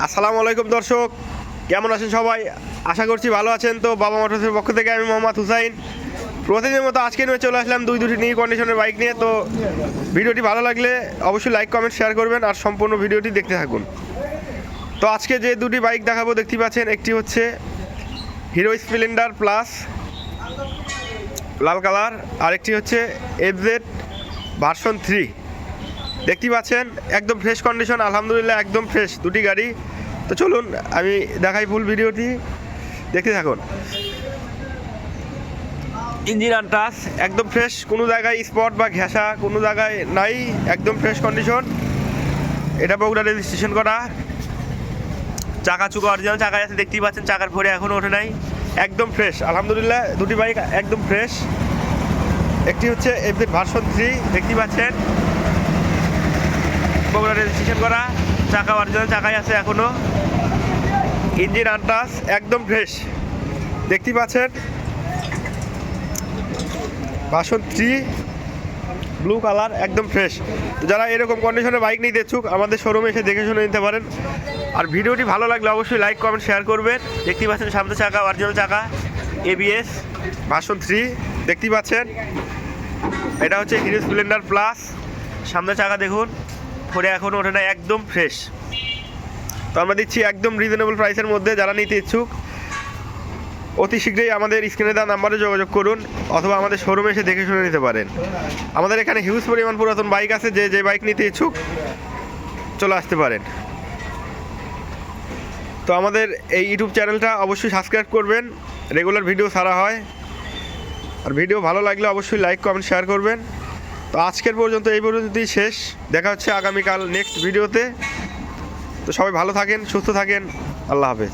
আসসালামু আলাইকুম দর্শক, কেমন আছেন সবাই? আশা করছি ভালো আছেন। তো বাবা মোটরসের পক্ষ থেকে আমি মোহাম্মদ হুসাইন প্রতিদিনের মতো আজকে নিয়ে চলে আসলাম দুটি নিউ কন্ডিশনের বাইক নিয়ে। তো ভিডিওটি ভালো লাগলে অবশ্যই লাইক কমেন্ট শেয়ার করবেন আর সম্পূর্ণ ভিডিওটি দেখতে থাকুন। তো আজকে যে দুটি বাইক দেখাবো দেখতে পাচ্ছেন, একটি হচ্ছে হিরো স্প্লেন্ডার প্লাস লাল কালার, আরেকটি হচ্ছে এফজেড ভার্সন 3। দেখতে পাচ্ছেন একদম ফ্রেশ কন্ডিশন, আলহামদুলিল্লাহ একদম ফ্রেশ দুটি গাড়ি। তো চলুন আমি দেখাই ফুল ভিডিওটি, দেখতে থাকুন। ইঞ্জিন আনটাচ, একদম ফ্রেশ, কোনো জায়গায় স্পট বা ঘেঁষা কোনো জায়গায় নাই, একদম ফ্রেশ কন্ডিশন। এটা বগুড়া রেজিস্ট্রেশন করা। চাকা চুকা অরিজিনাল চাকায় আছে, দেখতেই পাচ্ছেন চাকার ভরে এখনও ওঠে নাই, একদম ফ্রেশ আলহামদুলিল্লাহ। দুটি বাইক একদম ফ্রেশ। একটি হচ্ছে এফজেড ভার্সন 3, দেখতেই পাচ্ছেন বগুড়া রেজিস্ট্রেশন করা, চাকা অরিজিনাল চাকায় আছে এখনও, ইঞ্জিন আনটাচ একদম ফ্রেশ, দেখতেই পাচ্ছেন ভার্সন 3 ব্লু কালার একদম ফ্রেশ। তো যারা এরকম কন্ডিশনে বাইক নিতে ইচ্ছুক আমাদের শোরুমে এসে দেখে শুনে নিতে পারেন। আর ভিডিওটি ভালো লাগলে অবশ্যই লাইক কমেন্ট শেয়ার করবেন। দেখতেই পাচ্ছেন সামনে চাকা অরিজিনাল চাকা, এবিএস ভার্সন 3 দেখতেই পাচ্ছেন। এটা হচ্ছে হিরো স্প্লেন্ডার প্লাস, সামনে চাকা দেখুন পরে এখনও ওঠে না, একদম ফ্রেশ। তো আমরা দিচ্ছি একদম রিজনেবল প্রাইসের মধ্যে। যারা নিতে ইচ্ছুক অতি শীঘ্রই আমাদের স্ক্রিনে দেওয়া নাম্বারে যোগাযোগ করুন অথবা আমাদের শোরুমে এসে দেখে শুনে নিতে পারেন। আমাদের এখানে হিউজ পরিমাণ পুরাতন বাইক আছে, যে বাইক নিতে ইচ্ছুক চলে আসতে পারেন। তো আমাদের এই ইউটিউব চ্যানেলটা অবশ্যই সাবস্ক্রাইব করবেন, রেগুলার ভিডিও ছাড়া হয়। আর ভিডিও ভালো লাগলে অবশ্যই লাইক কমেন্ট শেয়ার করবেন। তো আজকের পর্যন্ত এই পর্যন্তই শেষ, দেখা হচ্ছে আগামীকাল নেক্সট ভিডিওতে। তো সবাই ভালো থাকেন, সুস্থ থাকেন, আল্লাহ হাফেজ।